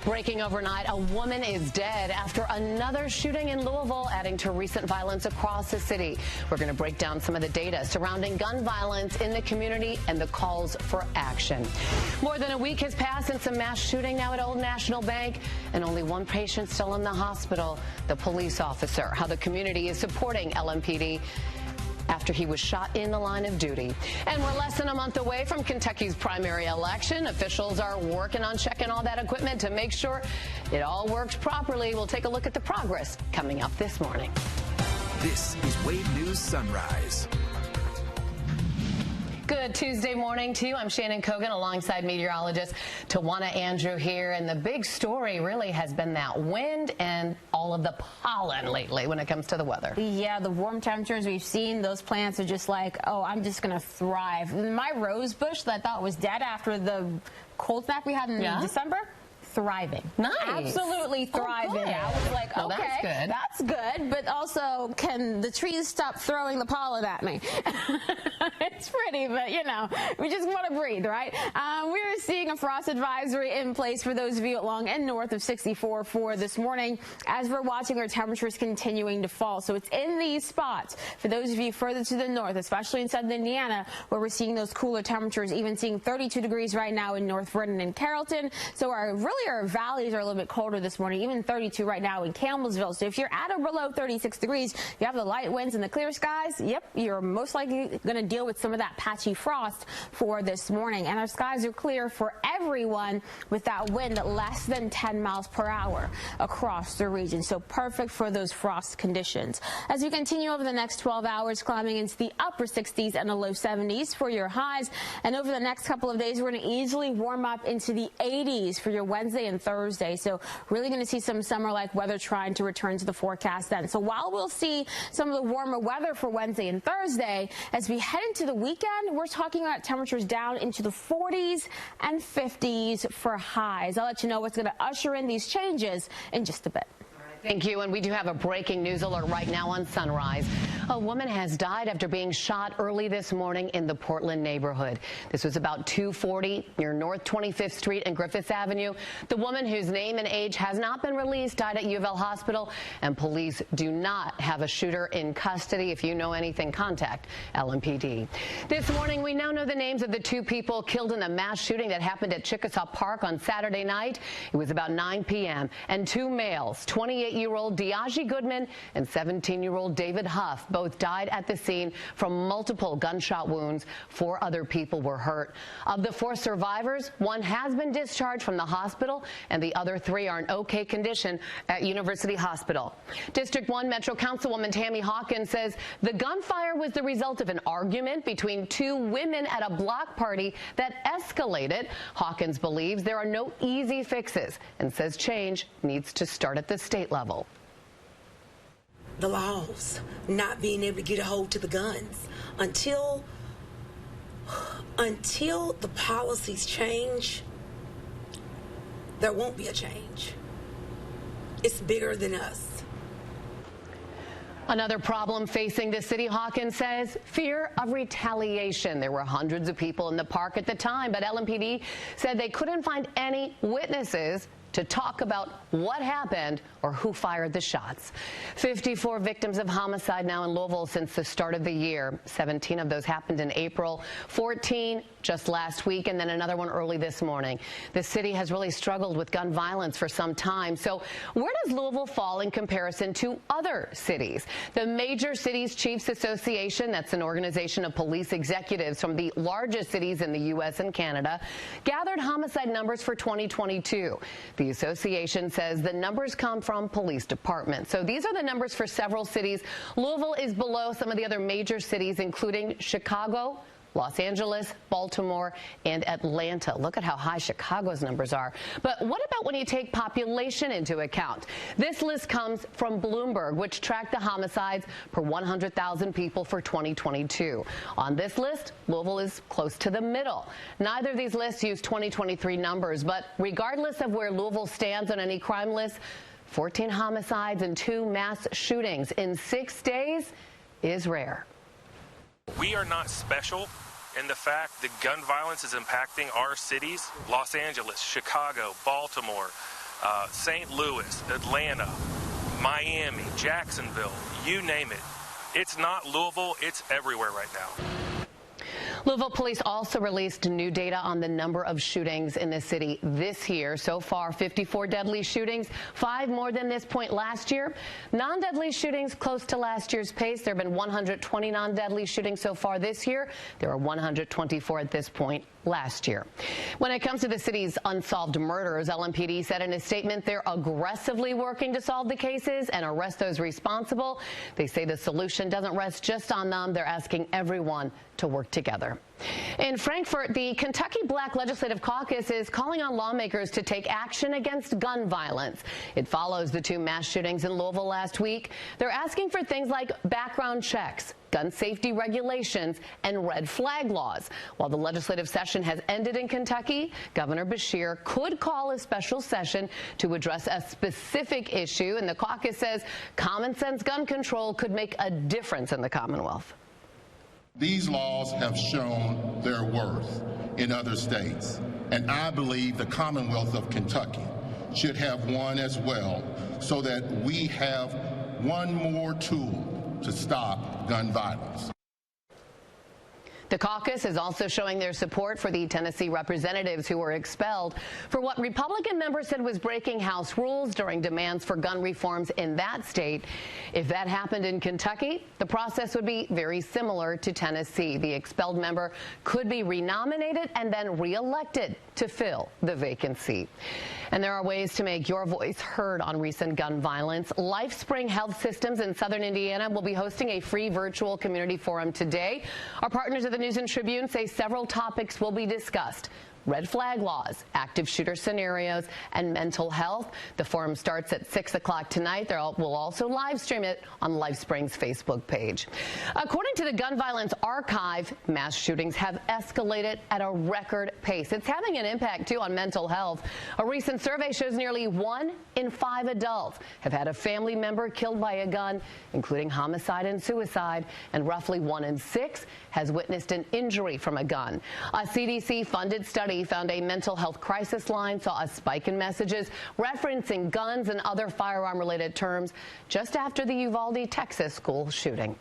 Breaking overnight, a woman is dead after another shooting in Louisville, adding to recent violence across the city. We're going to break down some of the data surrounding gun violence in the community and the calls for action. More than a week has passed since a mass shooting now at Old National Bank, and only one patient still in the hospital, the police officer. How the community is supporting LMPD after he was shot in the line of duty. And we're less than a month away from Kentucky's primary election. Officials are working on checking all that equipment to make sure it all works properly. We'll take a look at the progress coming up this morning. This is Wave News Sunrise. Good Tuesday morning to you. I'm Shannon Kogan alongside meteorologist Tawana Andrew here. And the big story really has been that wind and all of the pollen lately when it comes to the weather. Yeah, the warm temperatures we've seen, those plants are just like, oh, I'm just going to thrive. My rose bush that I thought was dead after the cold snap we had in December, thriving. Nice. Absolutely thriving. Oh, I was like, well, okay, that's good. But also, can the trees stop throwing the pollen at me? It's pretty, but you know, we just want to breathe, right? We're seeing a frost advisory in place for those of you along and north of 64 for this morning as we're watching our temperatures continuing to fall. So it's in these spots for those of you further to the north, especially in southern Indiana, where we're seeing those cooler temperatures, even seeing 32 degrees right now in North Vernon and Carrollton. So our valleys are a little bit colder this morning, even 32 right now in Campbellsville. So if you're at or below 36 degrees, you have the light winds and the clear skies, yep, you're most likely going to deal with some of that patchy frost for this morning. And our skies are clear for everyone with that wind less than 10 miles per hour across the region. So perfect for those frost conditions. As we continue over the next 12 hours, climbing into the upper 60s and the low 70s for your highs. And over the next couple of days, we're going to easily warm up into the 80s for your Wednesday and Thursday. So really going to see some summer-like weather trying to return to the forecast then. So while we'll see some of the warmer weather for Wednesday and Thursday, as we head into the weekend, we're talking about temperatures down into the 40s and 50s for highs. I'll let you know what's going to usher in these changes in just a bit. Thank you. And we do have a breaking news alert right now on Sunrise. A woman has died after being shot early this morning in the Portland neighborhood. This was about 2:40 near North 25th Street and Griffith Avenue. The woman, whose name and age has not been released, died at U of L Hospital, and police do not have a shooter in custody. If you know anything, contact LMPD. This morning, we now know the names of the two people killed in the mass shooting that happened at Chickasaw Park on Saturday night. It was about 9 p.m. and two males, 28-year-old Diaji Goodman and 17-year-old David Huff, both died at the scene from multiple gunshot wounds. 4 other people were hurt. Of the 4 survivors, 1 has been discharged from the hospital, and the other 3 are in okay condition at University Hospital. District 1 Metro Councilwoman Tammy Hawkins says the gunfire was the result of an argument between 2 women at a block party that escalated. Hawkins believes there are no easy fixes and says change needs to start at the state level. The laws, not being able to get a hold to the guns. Until the policies change, there won't be a change. It's bigger than us. Another problem facing the city, Hawkins says, fear of retaliation. There were hundreds of people in the park at the time, but LMPD said they couldn't find any witnesses to talk about what happened or who fired the shots. 54 victims of homicide now in Louisville since the start of the year. 17 of those happened in April, 14 just last week, and then another one early this morning. The city has really struggled with gun violence for some time. So where does Louisville fall in comparison to other cities? The Major Cities Chiefs Association, that's an organization of police executives from the largest cities in the U.S. and Canada, gathered homicide numbers for 2022. The association says the numbers come from police departments. So these are the numbers for several cities. Louisville is below some of the other major cities, including Chicago, Los Angeles, Baltimore, and Atlanta. Look at how high Chicago's numbers are. But what about when you take population into account? This list comes from Bloomberg, which tracked the homicides per 100,000 people for 2022. On this list, Louisville is close to the middle. Neither of these lists use 2023 numbers, but regardless of where Louisville stands on any crime list, 14 homicides and 2 mass shootings in 6 days is rare. We are not special in the fact that gun violence is impacting our cities, Los Angeles, Chicago, Baltimore, St. Louis, Atlanta, Miami, Jacksonville, you name it. It's not Louisville, it's everywhere right now. Louisville police also released new data on the number of shootings in the city this year. So far, 54 deadly shootings, 5 more than this point last year. Non-deadly shootings close to last year's pace. There have been 120 non-deadly shootings so far this year. There are 124 at this point last year. When it comes to the city's unsolved murders, LMPD said in a statement they're aggressively working to solve the cases and arrest those responsible. They say the solution doesn't rest just on them. They're asking everyone to work together. In Frankfort, the Kentucky Black Legislative Caucus is calling on lawmakers to take action against gun violence. It follows the 2 mass shootings in Louisville last week. They're asking for things like background checks, gun safety regulations, and red flag laws. While the legislative session has ended in Kentucky, Governor Beshear could call a special session to address a specific issue, and the caucus says common sense gun control could make a difference in the Commonwealth. These laws have shown their worth in other states, and I believe the Commonwealth of Kentucky should have one as well, so that we have one more tool to stop gun violence. The caucus is also showing their support for the Tennessee representatives who were expelled for what Republican members said was breaking House rules during demands for gun reforms in that state. If that happened in Kentucky, the process would be very similar to Tennessee. The expelled member could be renominated and then reelected to fill the vacant seat. And there are ways to make your voice heard on recent gun violence. LifeSpring Health Systems in Southern Indiana will be hosting a free virtual community forum today. Our partners at the News and Tribune say several topics will be discussed: red flag laws, active shooter scenarios, and mental health. The forum starts at 6 o'clock tonight. We'll also live stream it on LifeSpring's Facebook page. According to the Gun Violence Archive, mass shootings have escalated at a record pace. It's having an impact, too, on mental health. A recent survey shows nearly 1 in 5 adults have had a family member killed by a gun, including homicide and suicide, and roughly 1 in 6 has witnessed an injury from a gun. A CDC-funded study found a mental health crisis line saw a spike in messages referencing guns and other firearm-related terms just after the Uvalde, Texas school shooting.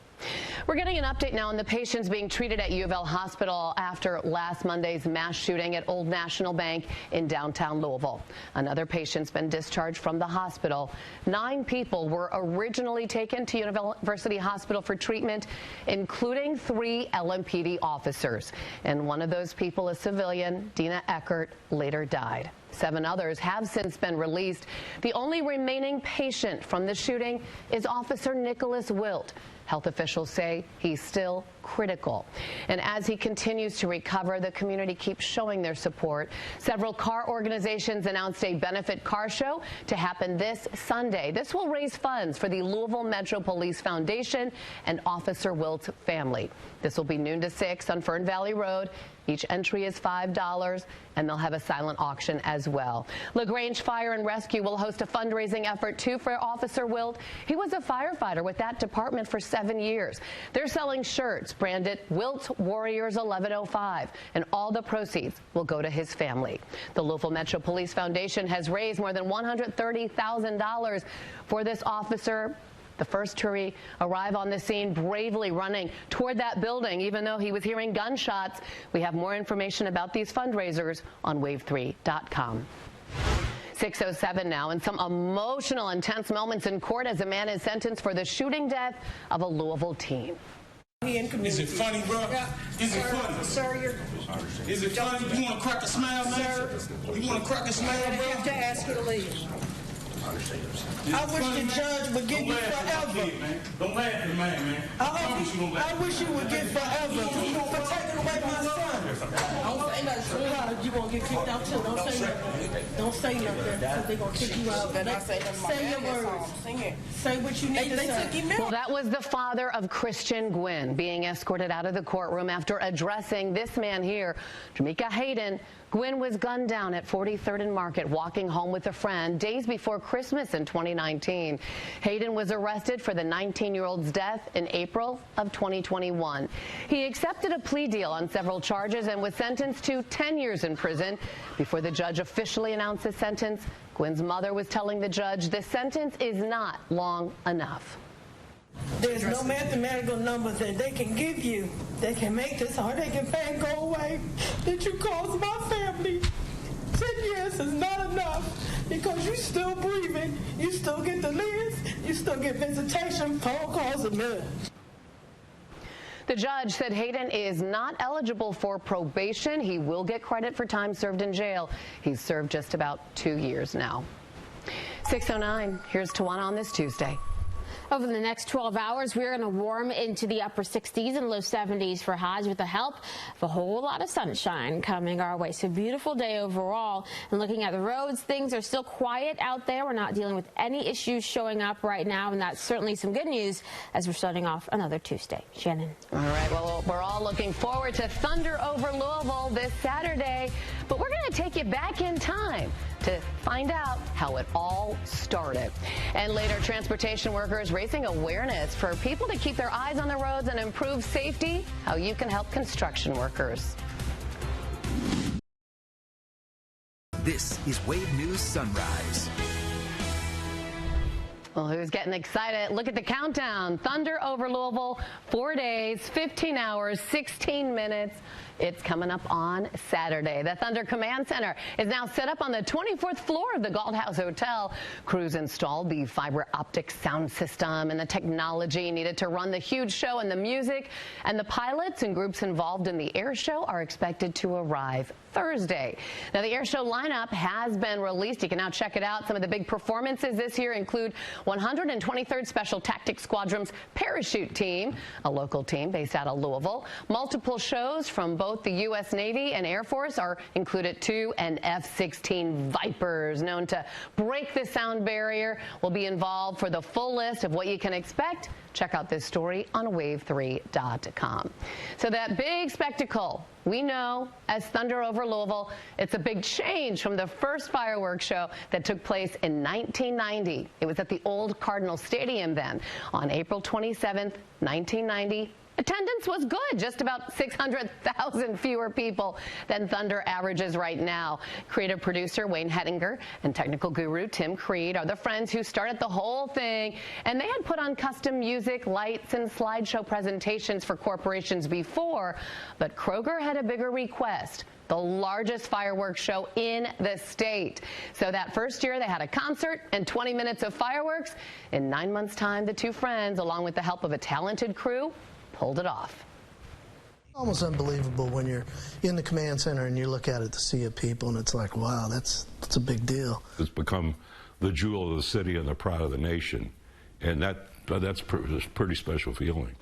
We're getting an update now on the patients being treated at U of L Hospital after last Monday's mass shooting at Old National Bank in downtown Louisville. Another patient's been discharged from the hospital. 9 people were originally taken to University Hospital for treatment, including 3 LMPD officers. And one of those people, a civilian, Dina Eckert, later died. 7 others have since been released. The only remaining patient from the shooting is Officer Nicholas Wilt. Health officials say he's still critical. And as he continues to recover, the community keeps showing their support. Several car organizations announced a benefit car show to happen this Sunday. This will raise funds for the Louisville Metro Police Foundation and Officer Wilt's family. This will be noon to 6 on Fern Valley Road. Each entry is $5, and they'll have a silent auction as well. LaGrange Fire and Rescue will host a fundraising effort, too, for Officer Wilt. He was a firefighter with that department for 7 years. They're selling shirts branded Wilt Warriors 1105, and all the proceeds will go to his family. The Louisville Metro Police Foundation has raised more than $130,000 for this officer. The first to arrive on the scene, bravely running toward that building, even though he was hearing gunshots. We have more information about these fundraisers on wave3.com. 6:07 now, and some emotional, intense moments in court as a man is sentenced for the shooting death of a Louisville teen. Is it funny, bro? Yeah. Is it funny? Sir, Is it funny? You want to crack a smile, man? Sir. You want to crack a smile, I bro? have to ask you to leave. I wish the judge would give you forever. Don't laugh at the man. I wish you would get forever for taking away my son. Don't say nothing. You gonna get kicked out too. Don't say nothing. Don't say nothing because they're gonna kick you out. Say your words. Say what you need to say. Well, that was the father of Christian Gwynn being escorted out of the courtroom after addressing this man here, Jamaica Hayden, Gwynn was gunned down at 43rd and Market walking home with a friend days before Christmas in 2019. Hayden was arrested for the 19-year-old's death in April of 2021. He accepted a plea deal on several charges and was sentenced to 10 years in prison. Before the judge officially announced his sentence, Gwynn's mother was telling the judge the sentence is not long enough. There's no mathematical number that they can give you that can make this heartache and pain go away that you caused my family. 10 years is not enough because you still breathing, you still get the lids, you still get visitation, phone calls, and mail. The judge said Hayden is not eligible for probation. He will get credit for time served in jail. He's served just about 2 years now. 6:09, here's Tawana on this Tuesday. Over the next 12 hours, we're going to warm into the upper 60s and low 70s for highs with the help of a whole lot of sunshine coming our way. So beautiful day overall. And looking at the roads, things are still quiet out there. We're not dealing with any issues showing up right now, and that's certainly some good news as we're starting off another Tuesday. Shannon. All right, well, we're all looking forward to thunder over Louisville this Saturday, but we're going to take you back in time to find out how it all started. And later, transportation workers raising awareness for people to keep their eyes on the roads and improve safety, how you can help construction workers. This is Wave News Sunrise. Well, who's getting excited? Look at the countdown. Thunder over Louisville, 4 days, 15 hours, 16 minutes. It's coming up on Saturday. The Thunder Command Center is now set up on the 24th floor of the Galt House Hotel. Crews installed the fiber optic sound system and the technology needed to run the huge show and the music. And the pilots and groups involved in the air show are expected to arrive Thursday. Now, the air show lineup has been released. You can now check it out. Some of the big performances this year include 123rd Special Tactics Squadron's parachute team, a local team based out of Louisville. Multiple shows from both the U.S. Navy and Air Force are included too, and F-16 Vipers, known to break the sound barrier, will be involved. For the full list of what you can expect, check out this story on wave3.com. So that big spectacle we know as Thunder over Louisville, it's a big change from the first fireworks show that took place in 1990. It was at the old Cardinal Stadium then. On April 27th, 1990, attendance was good, just about 600,000 fewer people than Thunder averages right now. Creative producer Wayne Hettinger and technical guru Tim Creed are the friends who started the whole thing, and they had put on custom music, lights, and slideshow presentations for corporations before, but Kroger had a bigger request: the largest fireworks show in the state. So that first year, they had a concert and 20 minutes of fireworks. In 9 months' time, the two friends, along with the help of a talented crew, pulled it off. Almost unbelievable when you're in the command center and you look at it, the sea of people, and it's like, wow, that's a big deal. It's become the jewel of the city and the pride of the nation, and that's a pretty special feeling.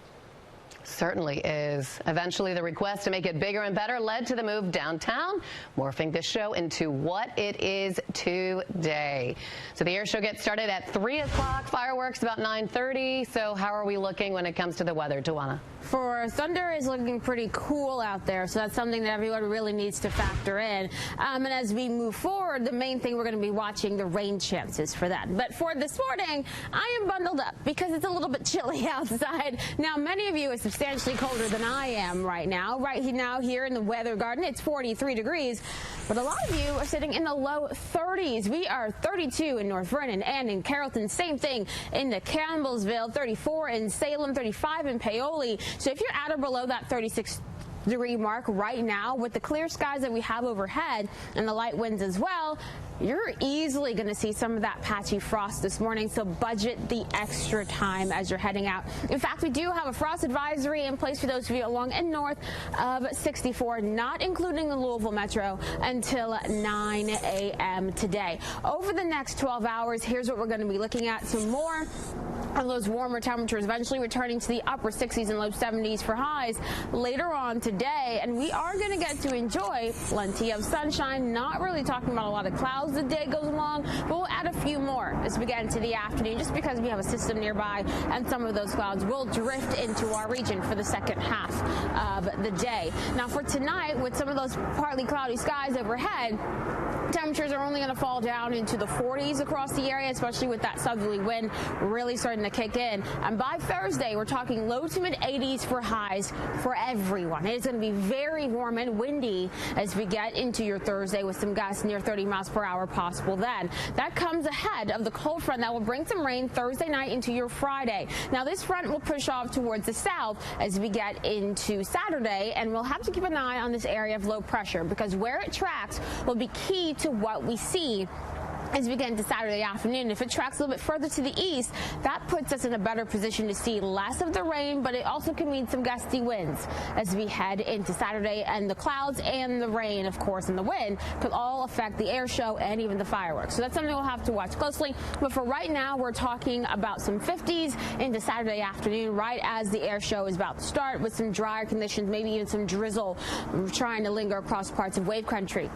Certainly is. Eventually, the request to make it bigger and better led to the move downtown, morphing the show into what it is today. So the air show gets started at 3 o'clock, fireworks about 9:30. So how are we looking when it comes to the weather, Tawana? For Thunder is looking pretty cool out there, so that's something that everyone really needs to factor in. And as we move forward, the main thing we're going to be watching the rain chances for that. But for this morning, I am bundled up because it's a little bit chilly outside. Now, many of you are substantially colder than I am right now. Right now here in the Weather Garden, it's 43 degrees, but a lot of you are sitting in the low 30s. We are 32 in North Vernon and in Carrollton. Same thing in the Campbellsville, 34 in Salem, 35 in Paoli. So if you're at or below that 36-degree mark right now, with the clear skies that we have overhead and the light winds as well, you're easily going to see some of that patchy frost this morning, so budget the extra time as you're heading out. In fact, we do have a frost advisory in place for those of you along and north of 64, not including the Louisville Metro, until 9 a.m. today. Over the next 12 hours, here's what we're going to be looking at. Some more And those warmer temperatures eventually returning to the upper 60s and low 70s for highs later on today. And we are going to get to enjoy plenty of sunshine. Not really talking about a lot of clouds as the day goes along, but we'll add a few more as we get into the afternoon, just because we have a system nearby and some of those clouds will drift into our region for the second half of the day. Now for tonight, with some of those partly cloudy skies overhead, temperatures are only going to fall down into the 40s across the area, especially with that southerly wind really starting to kick in. And by Thursday, we're talking low to mid 80s for highs for everyone. It is going to be very warm and windy as we get into your Thursday, with some gusts near 30 miles per hour possible then. That comes ahead of the cold front that will bring some rain Thursday night into your Friday. Now this front will push off towards the south as we get into Saturday, and we'll have to keep an eye on this area of low pressure, because where it tracks will be key to what we see as we get into Saturday afternoon. If it tracks a little bit further to the east, that puts us in a better position to see less of the rain, but it also can mean some gusty winds as we head into Saturday. And the clouds and the rain, of course, and the wind could all affect the air show and even the fireworks. So that's something we'll have to watch closely. But for right now, we're talking about some 50s into Saturday afternoon, right as the air show is about to start, with some drier conditions, maybe even some drizzle trying to linger across parts of wave country.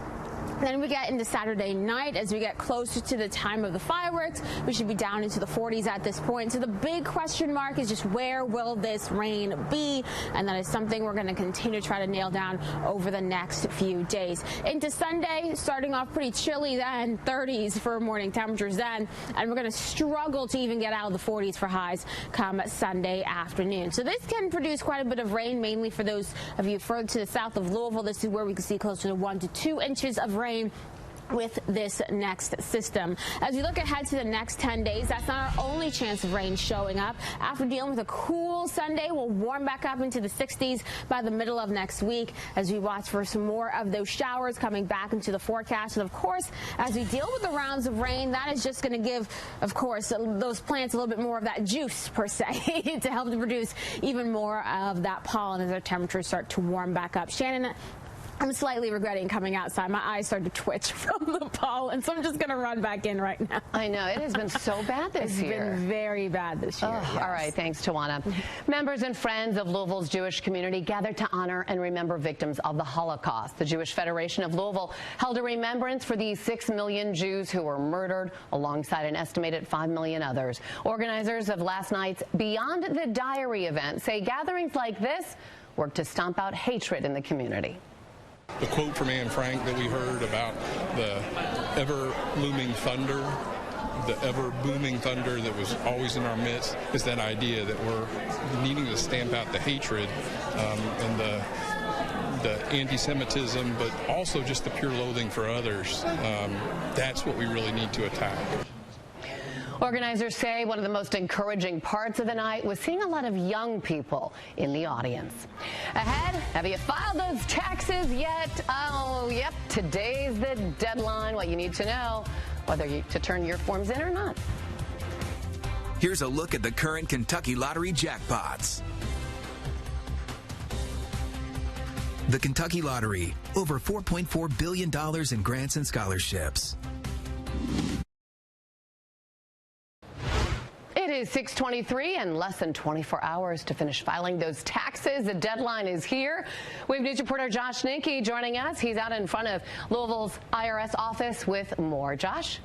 Then we get into Saturday night. As we get closer to the time of the fireworks, we should be down into the 40s at this point. So the big question mark is just, where will this rain be? And that is something we're going to continue to try to nail down over the next few days. Into Sunday, starting off pretty chilly then, 30s for morning temperatures then, and we're going to struggle to even get out of the 40s for highs come Sunday afternoon. So this can produce quite a bit of rain, mainly for those of you further to the south of Louisville. This is where we can see closer to 1 to 2 inches of rain with this next system. As we look ahead to the next 10 days, that's not our only chance of rain showing up. After dealing with a cool Sunday, we'll warm back up into the 60s by the middle of next week as we watch for some more of those showers coming back into the forecast. And of course, as we deal with the rounds of rain, that is just going to give, of course, those plants a little bit more of that juice per se to help to produce even more of that pollen as our temperatures start to warm back up. Shannon, I'm slightly regretting coming outside. My eyes started to twitch from the pollen, so I'm just going to run back in right now. I know. It has been so bad this year. It's been very bad this year. Yes. All right. Thanks, Tawana. Members and friends of Louisville's Jewish community gathered to honor and remember victims of the Holocaust. The Jewish Federation of Louisville held a remembrance for these 6 million Jews who were murdered, alongside an estimated 5 million others. Organizers of last night's Beyond the Diary event say gatherings like this work to stomp out hatred in the community. The quote from Anne Frank that we heard about the ever-looming thunder, the ever-booming thunder that was always in our midst, is that idea that we're needing to stamp out the hatred and the anti-Semitism, but also just the pure loathing for others. That's what we really need to attack. Organizers say one of the most encouraging parts of the night was seeing a lot of young people in the audience. Ahead, have you filed those taxes yet? Oh, yep, today's the deadline. What you need to know, whether to turn your forms in or not. Here's a look at the current Kentucky Lottery jackpots. The Kentucky Lottery, over $4.4 billion in grants and scholarships. It is 6:23 and less than 24 hours to finish filing those taxes. The deadline is here. We have news reporter Josh Ninke joining us. He's out in front of Louisville's IRS office with more. Josh?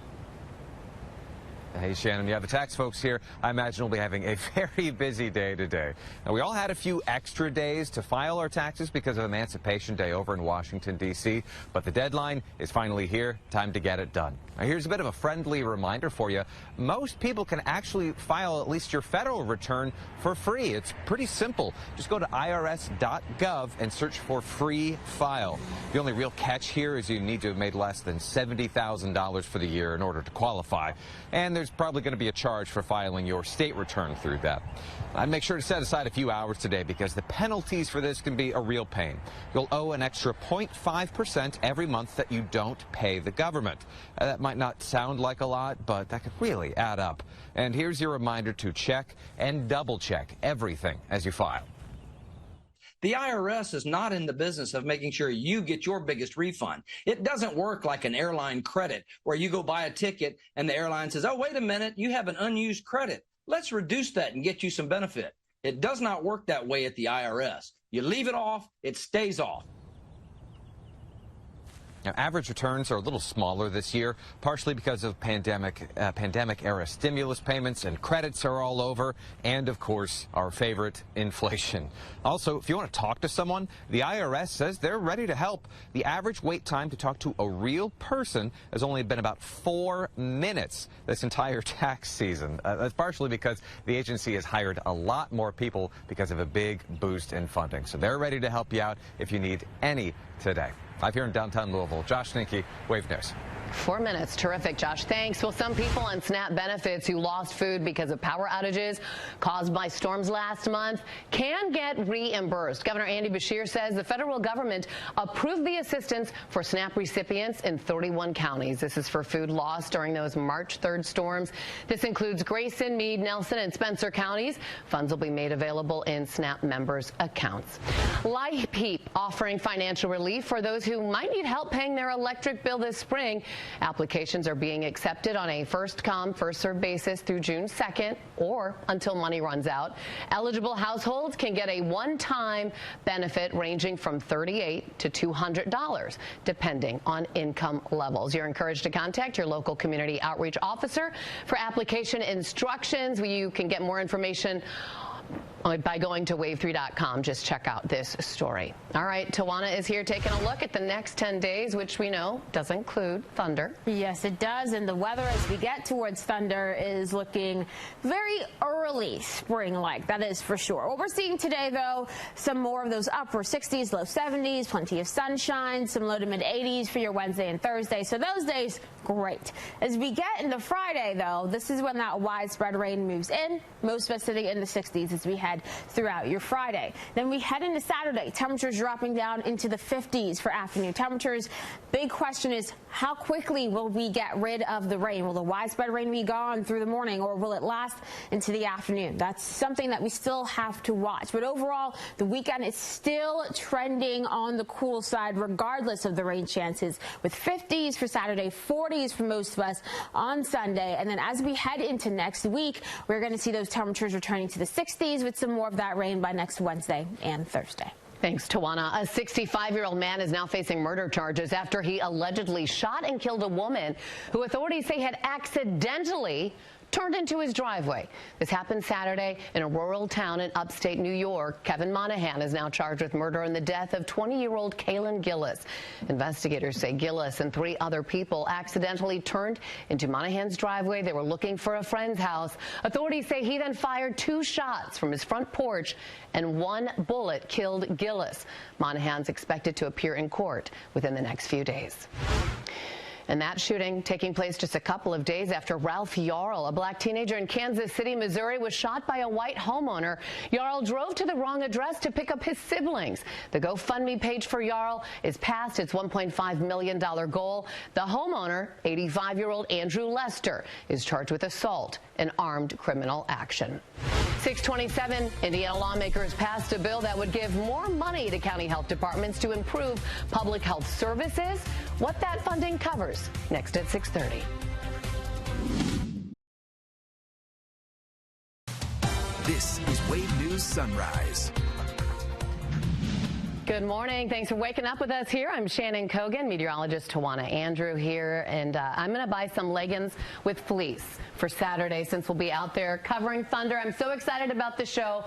Hey, Shannon. Yeah, the tax folks here, I imagine, will be having a very busy day today. Now, we all had a few extra days to file our taxes because of Emancipation Day over in Washington, D.C., but the deadline is finally here. Time to get it done. Now, here's a bit of a friendly reminder for you. Most people can actually file at least your federal return for free. It's pretty simple. Just go to irs.gov and search for free file. The only real catch here is you need to have made less than $70,000 for the year in order to qualify. And there's probably going to be a charge for filing your state return through that. I'd make sure to set aside a few hours today because the penalties for this can be a real pain. You'll owe an extra 0.5% every month that you don't pay the government. That might not sound like a lot, but that could really add up. And here's your reminder to check and double check everything as you file. The IRS is not in the business of making sure you get your biggest refund. It doesn't work like an airline credit where you go buy a ticket and the airline says, oh, wait a minute, you have an unused credit. Let's reduce that and get you some benefit. It does not work that way at the IRS. You leave it off, it stays off. Now, average returns are a little smaller this year, partially because of pandemic-era stimulus payments and credits are all over, and, of course, our favorite, inflation. Also, if you want to talk to someone, the IRS says they're ready to help. The average wait time to talk to a real person has only been about 4 minutes this entire tax season. That's partially because the agency has hired a lot more people because of a big boost in funding. So they're ready to help you out if you need any today. Live here in downtown Louisville, Josh Stinky, Wave News. 4 minutes. Terrific, Josh. Thanks. Well, some people on SNAP benefits who lost food because of power outages caused by storms last month can get reimbursed. Governor Andy Beshear says the federal government approved the assistance for SNAP recipients in 31 counties. This is for food lost during those March 3rd storms. This includes Grayson, Meade, Nelson, and Spencer counties. Funds will be made available in SNAP members' accounts. LIHEAP offering financial relief for those who might need help paying their electric bill this spring. Applications are being accepted on a first-come, first-served basis through June 2nd or until money runs out. Eligible households can get a one-time benefit ranging from $38 to $200, depending on income levels. You're encouraged to contact your local community outreach officer for application instructions. You can get more information by going to wave3.com. Just check out this story. All right, Tawana is here taking a look at the next 10 days, which we know does include thunder. Yes, it does. And the weather as we get towards thunder is looking very early spring-like. That is for sure. What we're seeing today, though, some more of those upper 60s, low 70s, plenty of sunshine, some low to mid 80s for your Wednesday and Thursday. So those days, great. As we get into Friday, though, this is when that widespread rain moves in. Most of us sitting in the 60s as we head throughout your Friday. Then we head into Saturday. Temperatures dropping down into the 50s for afternoon temperatures. Big question is, how quickly will we get rid of the rain? Will the widespread rain be gone through the morning, or will it last into the afternoon? That's something that we still have to watch. But overall, the weekend is still trending on the cool side, regardless of the rain chances, with 50s for Saturday, 40s for most of us on Sunday. And then as we head into next week, we're going to see those temperatures returning to the 60s with some more of that rain by next Wednesday and Thursday. Thanks, Tawana. A 65-year-old man is now facing murder charges after he allegedly shot and killed a woman who authorities say had accidentally turned into his driveway. This happened Saturday in a rural town in upstate New York. Kevin Monahan is now charged with murder in the death of 20-year-old Kaylin Gillis. Investigators say Gillis and 3 other people accidentally turned into Monahan's driveway. They were looking for a friend's house. Authorities say he then fired 2 shots from his front porch, and 1 bullet killed Gillis. Monahan's expected to appear in court within the next few days. And that shooting taking place just a couple of days after Ralph Yarl, a black teenager in Kansas City, Missouri, was shot by a white homeowner. Yarl drove to the wrong address to pick up his siblings. The GoFundMe page for Yarl is past its $1.5 million goal. The homeowner, 85-year-old Andrew Lester, is charged with assault and armed criminal action. 627, Indiana lawmakers passed a bill that would give more money to county health departments to improve public health services. What that funding covers, next at 6:30. This is Wave News Sunrise. Good morning. Thanks for waking up with us here. I'm Shannon Kogan, meteorologist Tawana Andrew here, and I'm going to buy some leggings with fleece for Saturday since we'll be out there covering thunder. I'm so excited about the show,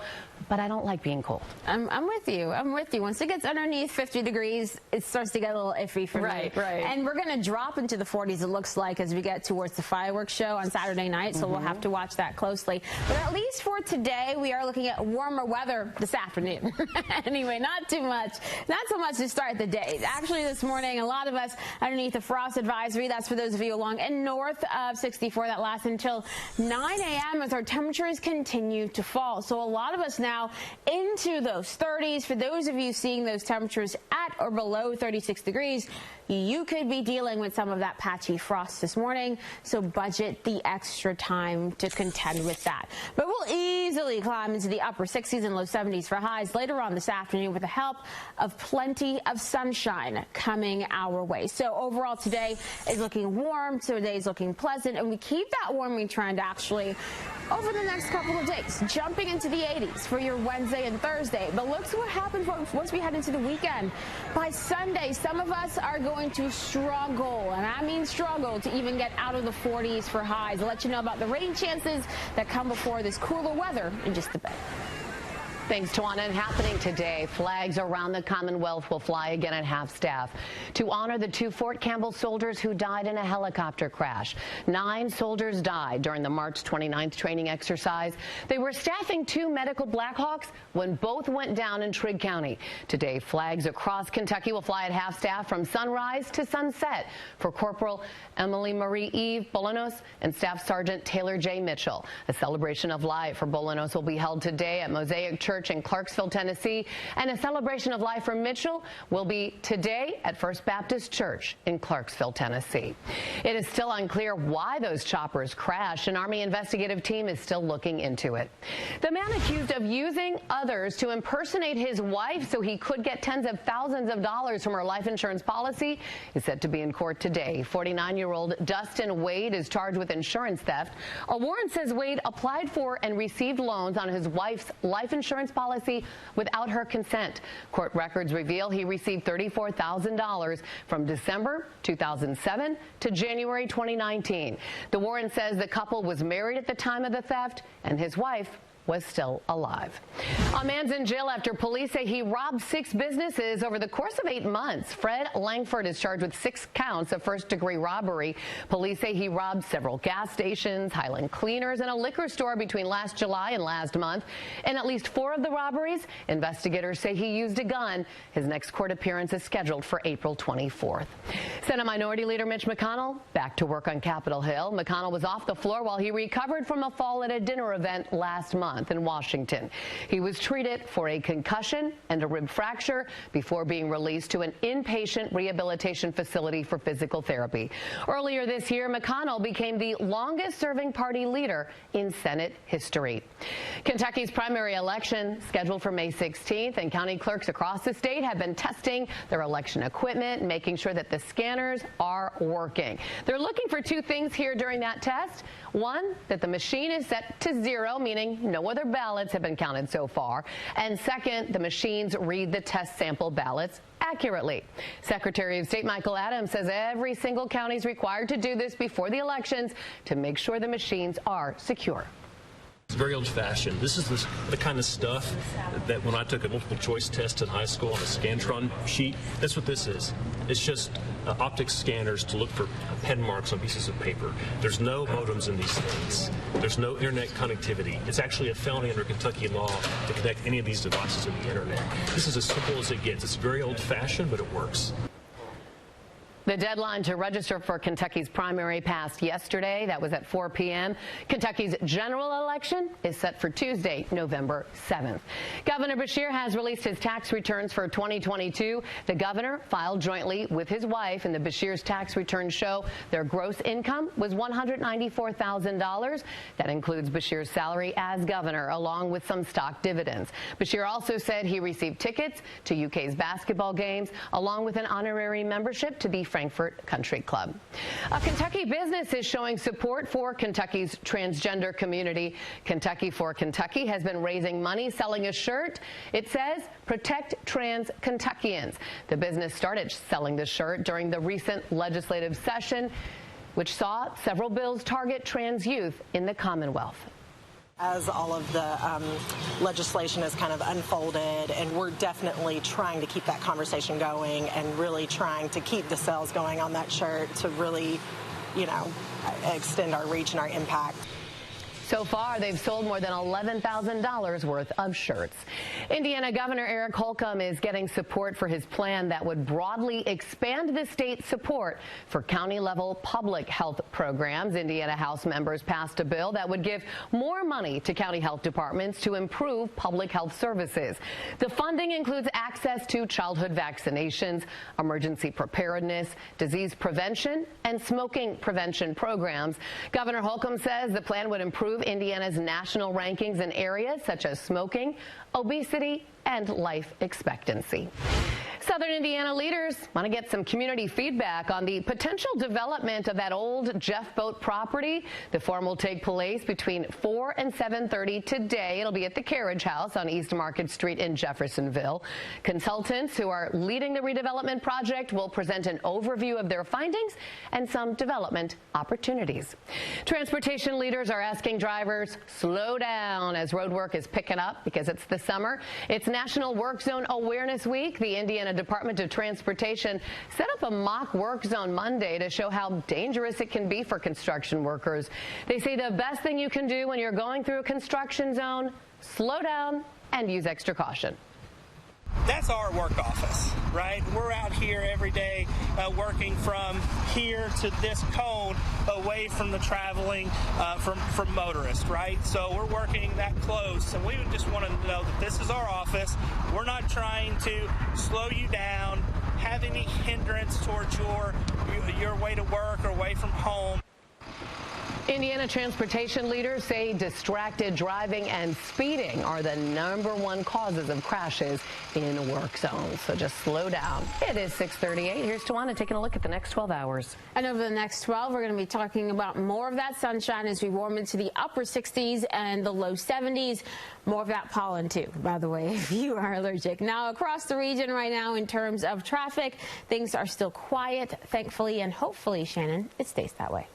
but I don't like being cold. I'm with you. I'm with you. Once it gets underneath 50 degrees, it starts to get a little iffy for me. Right. And we're going to drop into the 40s, it looks like, as we get towards the fireworks show on Saturday night, so we'll have to watch that closely. But at least for today, we are looking at warmer weather this afternoon. Anyway, not too much. Not so much to start the day. Actually, this morning, a lot of us underneath the frost advisory. That's for those of you along and north of 64. That lasts until 9 a.m. as our temperatures continue to fall. So a lot of us now into those 30s. For those of you seeing those temperatures at or below 36 degrees, you could be dealing with some of that patchy frost this morning, so budget the extra time to contend with that. But we'll easily climb into the upper 60s and low 70s for highs later on this afternoon with the help of plenty of sunshine coming our way. So overall today is looking warm, today is looking pleasant, and we keep that warming trend actually over the next couple of days, jumping into the 80s for your Wednesday and Thursday. But look what happens once we head into the weekend. By Sunday, some of us are going to struggle, and I mean struggle, to even get out of the 40s for highs. I'll let you know about the rain chances that come before this cooler weather in just a bit. Thanks, Tawana. And happening today, flags around the Commonwealth will fly again at half-staff to honor the 2 Fort Campbell soldiers who died in a helicopter crash. 9 soldiers died during the March 29th training exercise. They were staffing 2 medical Blackhawks when both went down in Trigg County. Today, flags across Kentucky will fly at half-staff from sunrise to sunset for Corporal Emily Marie Eve Bolanos and Staff Sergeant Taylor J. Mitchell. A celebration of life for Bolanos will be held today at Mosaic Church in Clarksville, Tennessee, and a celebration of life for Mitchell will be today at First Baptist Church in Clarksville, Tennessee. It is still unclear why those choppers crashed. An Army investigative team is still looking into it. The man accused of using others to impersonate his wife so he could get tens of thousands of dollars from her life insurance policy is set to be in court today. 49-year-old Dustin Wade is charged with insurance theft. A warrant says Wade applied for and received loans on his wife's life insurance policy without her consent. Court records reveal he received $34,000 from December 2007 to January 2019. The warrant says the couple was married at the time of the theft and his wife was still alive. A man's in jail after police say he robbed 6 businesses over the course of 8 months. Fred Langford is charged with 6 counts of first-degree robbery. Police say he robbed several gas stations, Highland Cleaners, and a liquor store between last July and last month. In at least 4 of the robberies, investigators say he used a gun. His next court appearance is scheduled for April 24th. Senate Minority Leader Mitch McConnell back to work on Capitol Hill. McConnell was off the floor while he recovered from a fall at a dinner event last month in Washington. He was treated for a concussion and a rib fracture before being released to an inpatient rehabilitation facility for physical therapy. Earlier this year, McConnell became the longest-serving party leader in Senate history. Kentucky's primary election scheduled for May 16th, and county clerks across the state have been testing their election equipment and making sure that the scanners are working. They're looking for 2 things here during that test. One, that the machine is set to 0, meaning no other ballots have been counted so far. And second, the machines read the test sample ballots accurately. Secretary of State Michael Adams says every single county is required to do this before the elections to make sure the machines are secure. It's very old-fashioned. This is the kind of stuff that when I took a multiple choice test in high school on a Scantron sheet, that's what this is. It's just optics scanners to look for pen marks on pieces of paper. There's no modems in these things. There's no internet connectivity. It's actually a felony under Kentucky law to connect any of these devices to the internet. This is as simple as it gets. It's very old-fashioned, but it works. The deadline to register for Kentucky's primary passed yesterday. That was at 4 p.m. Kentucky's general election is set for Tuesday, November 7th. Governor Beshear has released his tax returns for 2022. The governor filed jointly with his wife, and the Beshear's tax returns show their gross income was $194,000. That includes Beshear's salary as governor, along with some stock dividends. Beshear also said he received tickets to UK's basketball games, along with an honorary membership to the Frankfort Country Club. A Kentucky business is showing support for Kentucky's transgender community. Kentucky for Kentucky has been raising money selling a shirt. It says, "Protect Trans Kentuckians." The business started selling the shirt during the recent legislative session, which saw several bills target trans youth in the Commonwealth. As all of the legislation has kind of unfolded, and we're definitely trying to keep that conversation going and really trying to keep the sales going on that shirt to really, extend our reach and our impact. So far, they've sold more than $11,000 worth of shirts. Indiana Governor Eric Holcomb is getting support for his plan that would broadly expand the state's support for county-level public health programs. Indiana House members passed a bill that would give more money to county health departments to improve public health services. The funding includes access to childhood vaccinations, emergency preparedness, disease prevention, and smoking prevention programs. Governor Holcomb says the plan would improve Indiana's national rankings in areas such as smoking, obesity, and life expectancy. Southern Indiana leaders want to get some community feedback on the potential development of that old Jeff Boat property. The forum will take place between 4 and 7:30 today. It'll be at the Carriage House on East Market Street in Jeffersonville. Consultants who are leading the redevelopment project will present an overview of their findings and some development opportunities. Transportation leaders are asking drivers slow down as road work is picking up because it's the summer. It's National Work Zone Awareness Week. The Indiana Department of Transportation set up a mock work zone Monday to show how dangerous it can be for construction workers. They say the best thing you can do when you're going through a construction zone, slow down and use extra caution. That's our work office, right? We're out here every day working from here to this cone away from the traveling from motorists, right? So we're working that close, and we would just want to know that this is our office. We're not trying to slow you down, have any hindrance towards your way to work or away from home. Indiana transportation leaders say distracted driving and speeding are the #1 causes of crashes in work zones. So just slow down. It is 6:38. Here's Tawana taking a look at the next 12 hours. And over the next 12, we're going to be talking about more of that sunshine as we warm into the upper 60s and the low 70s. More of that pollen, too, by the way, if you are allergic. Now, across the region right now, in terms of traffic, things are still quiet, thankfully, and hopefully, Shannon, it stays that way.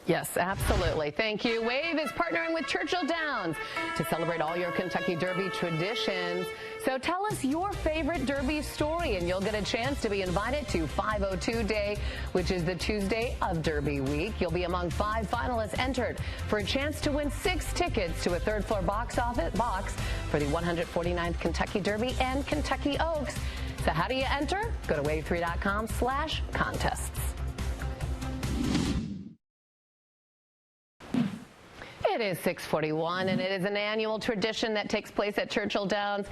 Yes, absolutely. Thank you. WAVE is partnering with Churchill Downs to celebrate all your Kentucky Derby traditions. So tell us your favorite Derby story, and you'll get a chance to be invited to 502 Day, which is the Tuesday of Derby week. You'll be among 5 finalists entered for a chance to win 6 tickets to a third-floor box for the 149th Kentucky Derby and Kentucky Oaks. So how do you enter? Go to wave3.com/contests. It is 6:41, and it is an annual tradition that takes place at Churchill Downs.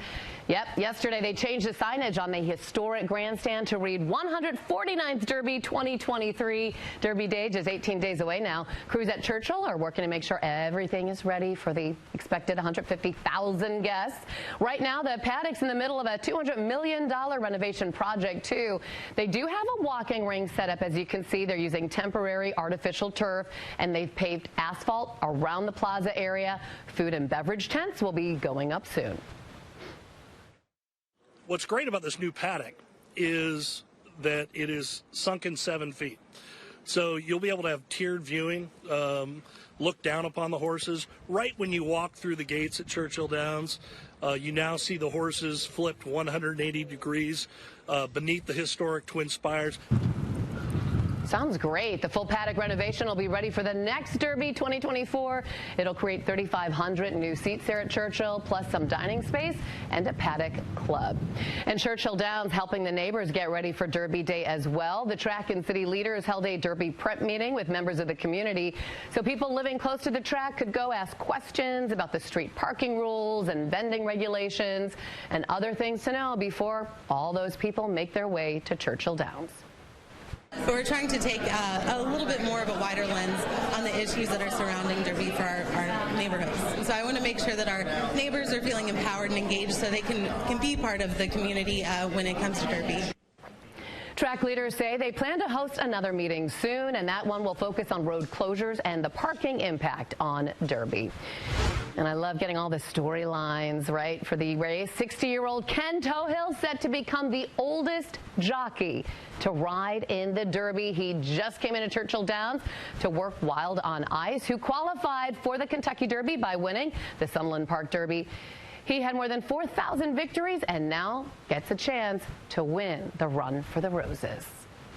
Yep, yesterday they changed the signage on the historic grandstand to read 149th Derby 2023. Derby Day just 18 days away now. Crews at Churchill are working to make sure everything is ready for the expected 150,000 guests. Right now, the paddock's in the middle of a $200 million renovation project, too. They do have a walking ring set up, as you can see. They're using temporary artificial turf, and they've paved asphalt around the plaza area. Food and beverage tents will be going up soon. What's great about this new paddock is that it is sunken 7 feet. So you'll be able to have tiered viewing, look down upon the horses. Right when you walk through the gates at Churchill Downs, you now see the horses flipped 180 degrees beneath the historic Twin Spires. Sounds great. The full paddock renovation will be ready for the next Derby 2024. It'll create 3,500 new seats there at Churchill, plus some dining space and a paddock club. And Churchill Downs helping the neighbors get ready for Derby Day as well. The track and city leaders held a Derby prep meeting with members of the community, so people living close to the track could go ask questions about the street parking rules and vending regulations and other things to know before all those people make their way to Churchill Downs. But we're trying to take a little bit more of a wider lens on the issues that are surrounding Derby for our neighborhoods. So I want to make sure that our neighbors are feeling empowered and engaged so they can be part of the community when it comes to Derby. Track leaders say they plan to host another meeting soon, and that one will focus on road closures and the parking impact on Derby. And I love getting all the storylines, right, for the race. 60-year-old Ken Tohill set to become the oldest jockey to ride in the Derby. He just came into Churchill Downs to work Wild on Ice, who qualified for the Kentucky Derby by winning the Sunland Park Derby. He had more than 4,000 victories and now gets a chance to win the Run for the Roses.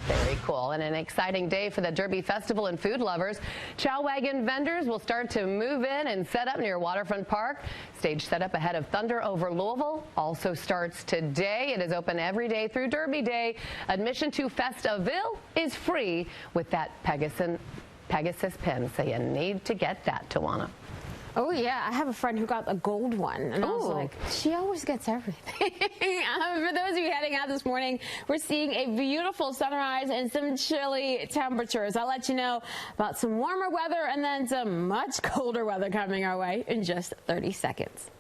Very cool. And an exciting day for the Derby Festival and food lovers. Chow wagon vendors will start to move in and set up near Waterfront Park. Stage set up ahead of Thunder over Louisville also starts today. It is open every day through Derby Day. Admission to Festaville is free with that Pegasus pin. So you need to get that, Tawana. Oh, yeah. I have a friend who got a gold one, and I was like, she always gets everything. For those of you heading out this morning, we're seeing a beautiful sunrise and some chilly temperatures. I'll let you know about some warmer weather and then some much colder weather coming our way in just 30 seconds.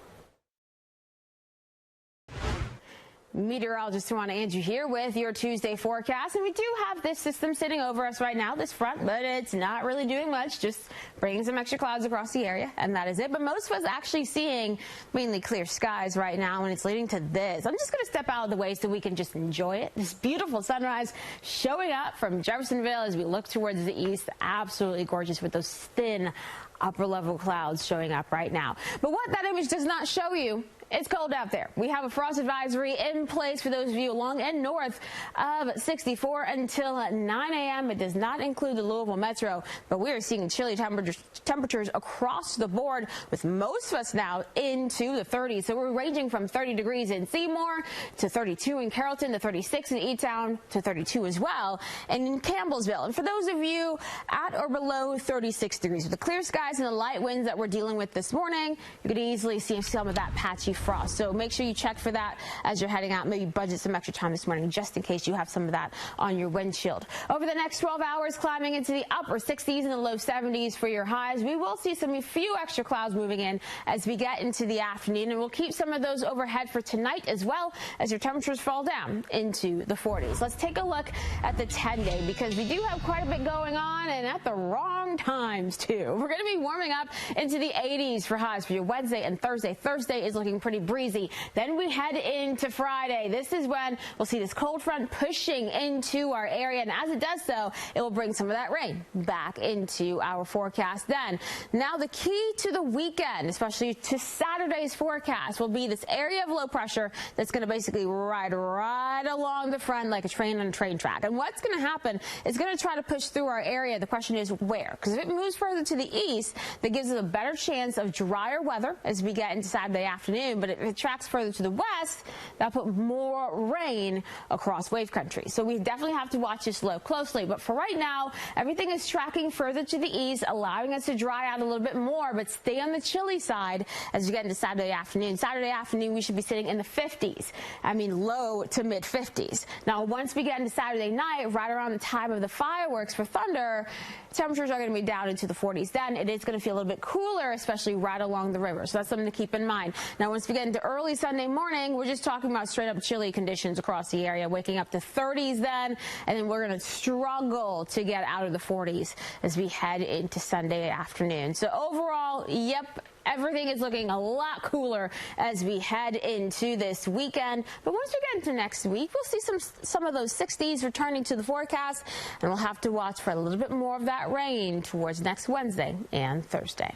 Meteorologist Tawana Andrew here with your Tuesday forecast. And we do have this system sitting over us right now, this front, but it's not really doing much, just bringing some extra clouds across the area, and that is it. But most of us actually seeing mainly clear skies right now, and it's leading to this. I'm just going to step out of the way so we can just enjoy it. This beautiful sunrise showing up from Jeffersonville as we look towards the east. Absolutely gorgeous with those thin upper level clouds showing up right now. But what that image does not show you, it's cold out there. We have a frost advisory in place for those of you along and north of 64 until 9 a.m. It does not include the Louisville metro, but we are seeing chilly temperatures across the board, with most of us now into the 30s. So we're ranging from 30 degrees in Seymour to 32 in Carrollton to 36 in E-Town to 32 as well, and in Campbellsville. And for those of you at or below 36 degrees, with the clear skies and the light winds that we're dealing with this morning, you could easily see some of that patchy frost. So make sure you check for that as you're heading out. Maybe budget some extra time this morning just in case you have some of that on your windshield. Over the next 12 hours, climbing into the upper 60s and the low 70s for your highs. We will see a few extra clouds moving in as we get into the afternoon, and we'll keep some of those overhead for tonight as well as your temperatures fall down into the 40s. Let's take a look at the 10-day because we do have quite a bit going on, and at the wrong times too. We're going to be warming up into the 80s for highs for your Wednesday and Thursday. Thursday is looking pretty breezy. Then we head into Friday. This is when we'll see this cold front pushing into our area, and as it does so, it will bring some of that rain back into our forecast then. Now the key to the weekend, especially to Saturday's forecast, will be this area of low pressure that's going to basically ride right along the front like a train on a train track. And what's going to happen is going to try to push through our area. The question is where? Because if it moves further to the east, that gives us a better chance of drier weather as we get into Saturday afternoon. But if it tracks further to the west, that'll put more rain across wave country. So we definitely have to watch this low closely. But for right now, everything is tracking further to the east, allowing us to dry out a little bit more, but stay on the chilly side as we get into Saturday afternoon. Saturday afternoon, we should be sitting in the 50s. I mean, low to mid 50s. Now, once we get into Saturday night, right around the time of the fireworks for Thunder, temperatures are going to be down into the 40s. Then it is going to feel a little bit cooler, especially right along the river. So that's something to keep in mind. Now, once we get into early Sunday morning, we're just talking about straight up chilly conditions across the area, waking up to 30s then, and then we're going to struggle to get out of the 40s as we head into Sunday afternoon. So overall, yep, everything is looking a lot cooler as we head into this weekend. But once we get into next week, we'll see some of those 60s returning to the forecast, and we'll have to watch for a little bit more of that rain towards next Wednesday and Thursday.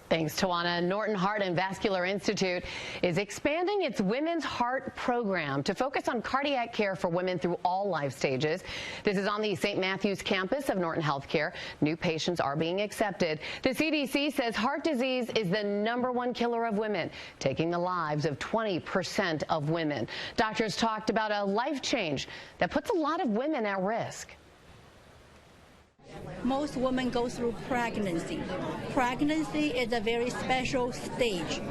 Thanks, Tawana. Norton Heart and Vascular Institute is expanding its Women's Heart program to focus on cardiac care for women through all life stages. This is on the St. Matthews campus of Norton Healthcare. New patients are being accepted. The CDC says heart disease is the #1 killer of women, taking the lives of 20% of women. Doctors talked about a life change that puts a lot of women at risk. Most women go through pregnancy. Pregnancy is a very special stage.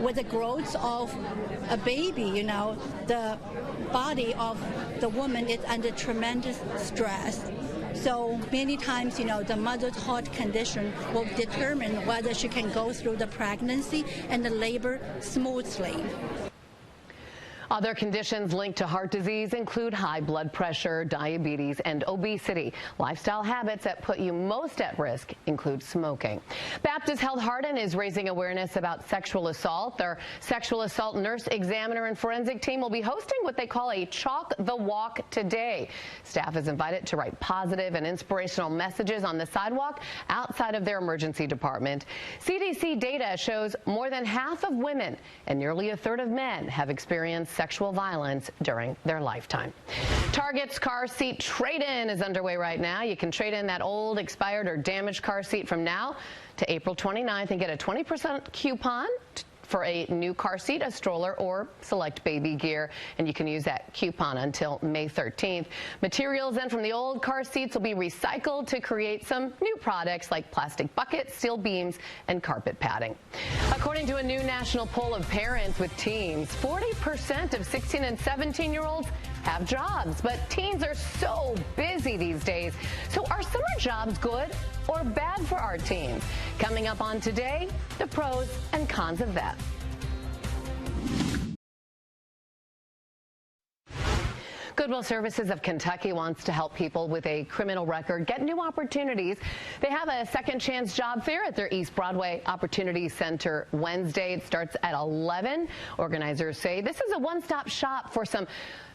With the growth of a baby, the body of the woman is under tremendous stress. So many times, the mother's heart condition will determine whether she can go through the pregnancy and the labor smoothly. Other conditions linked to heart disease include high blood pressure, diabetes, and obesity. Lifestyle habits that put you most at risk include smoking. Baptist Health Hardin is raising awareness about sexual assault. Their sexual assault nurse examiner and forensic team will be hosting what they call a Chalk the Walk today. Staff is invited to write positive and inspirational messages on the sidewalk outside of their emergency department. CDC data shows more than half of women and nearly a third of men have experienced sexual violence during their lifetime. Target's car seat trade-in is underway right now. You can trade in that old, expired, or damaged car seat from now to April 29th and get a 20% coupon for a new car seat, a stroller, or select baby gear, and you can use that coupon until May 13th. Materials then from the old car seats will be recycled to create some new products like plastic buckets, steel beams, and carpet padding. According to a new national poll of parents with teens, 40% of 16 and 17-year-olds have jobs, but teens are so busy these days. So are summer jobs good or bad for our teens? Coming up on Today, the pros and cons of that. Goodwill Services of Kentucky wants to help people with a criminal record get new opportunities. They have a second chance job fair at their East Broadway Opportunity Center Wednesday. It starts at 11. Organizers say this is a one-stop shop for some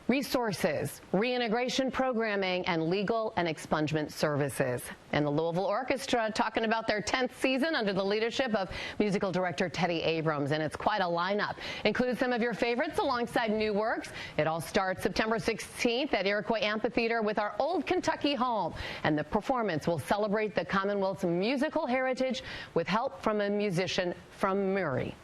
resources, reintegration programming, and legal and expungement services. And the Louisville Orchestra talking about their 10th season under the leadership of musical director Teddy Abrams. And it's quite a lineup. Includes some of your favorites alongside new works. It all starts September 16th at Iroquois Amphitheater with our Old Kentucky Home. And the performance will celebrate the Commonwealth's musical heritage with help from a musician from Murray.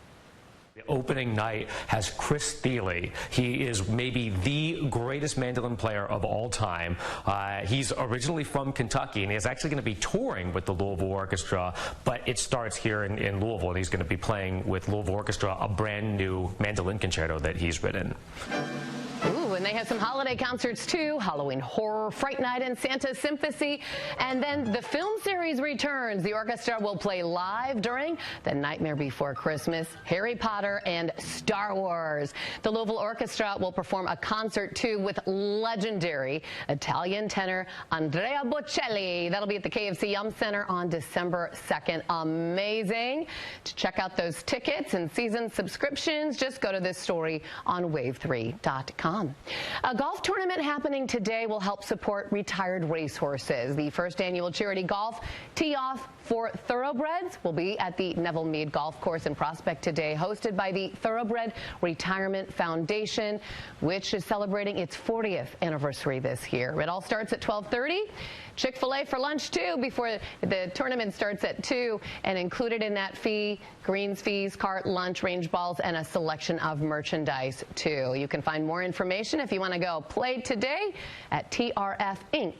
The opening night has Chris Thile. He is maybe the greatest mandolin player of all time. He's originally from Kentucky, and he's actually going to be touring with the Louisville Orchestra, but it starts here in Louisville, and he's going to be playing with Louisville Orchestra a brand new mandolin concerto that he's written. Ooh, and they have some holiday concerts too. Halloween Horror, Fright Night, and Santa Sympathy. And then the film series returns. The orchestra will play live during The Nightmare Before Christmas, Harry Potter, and Star Wars. The Louisville Orchestra will perform a concert too with legendary Italian tenor Andrea Bocelli. That'll be at the KFC Yum Center on December 2nd. Amazing. To check out those tickets and season subscriptions, just go to this story on wave3.com. A golf tournament happening today will help support retired racehorses. The first annual charity golf tee-off for thoroughbreds will be at the Neville Mead Golf Course in Prospect today, hosted by the Thoroughbred Retirement Foundation, which is celebrating its 40th anniversary this year. It all starts at 12:30. Chick-fil-A for lunch, too, before the tournament starts at 2. And included in that fee, greens fees, cart, lunch, range balls, and a selection of merchandise, too. You can find more information if you want to go play today at trfinc.org.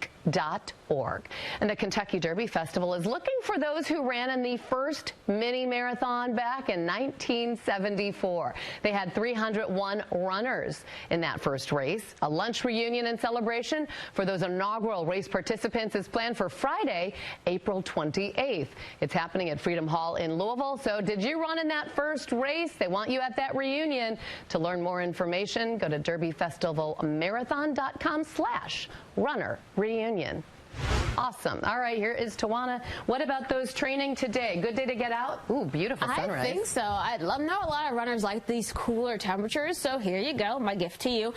And the Kentucky Derby Festival is looking for those who ran in the first mini marathon back in 1974. They had 301 runners in that first race. A lunch reunion and celebration for those inaugural race participants is planned for Friday, April 28th. It's happening at Freedom Hall in Louisville. So did you run in that first race? They want you at that reunion. To learn more information, go to derbyfestivalmarathon.com/runner reunion. Awesome. All right, here is Tawana. What about those training today? Good day to get out? Ooh, beautiful sunrise. I think so. I know a lot of runners like these cooler temperatures, so here you go, my gift to you.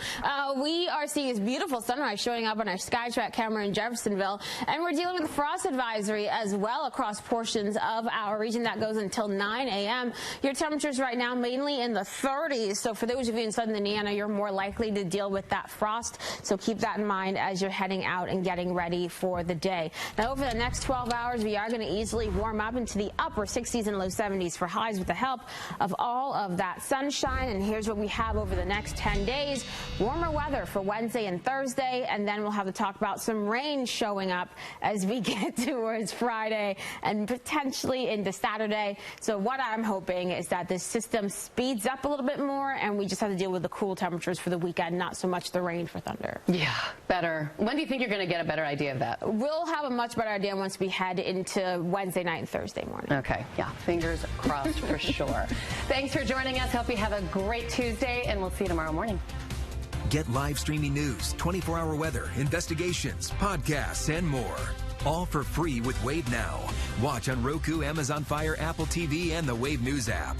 We are seeing this beautiful sunrise showing up on our SkyTrack camera in Jeffersonville, and we're dealing with a frost advisory as well across portions of our region. That goes until 9 a.m. Your temperatures right now mainly in the 30s, so for those of you in southern Indiana, you're more likely to deal with that frost, so keep that in mind as you're heading out and getting ready for the day. Now, over the next 12 hours, we are going to easily warm up into the upper 60s and low 70s for highs with the help of all of that sunshine. And here's what we have over the next 10 days. Warmer weather for Wednesday and Thursday, and then we'll have to talk about some rain showing up as we get towards Friday and potentially into Saturday. So what I'm hoping is that this system speeds up a little bit more, and we just have to deal with the cool temperatures for the weekend, not so much the rain for Thunder. Yeah, better. When do you think you're going to get a better idea of that? We'll have a much better idea once we head into Wednesday night and Thursday morning. Okay, yeah, fingers crossed for sure. Thanks for joining us. Hope you have a great Tuesday, and we'll see you tomorrow morning. Get live streaming news, 24-hour weather, investigations, podcasts, and more. All for free with Wave Now. Watch on Roku, Amazon Fire, Apple TV, and the Wave News app.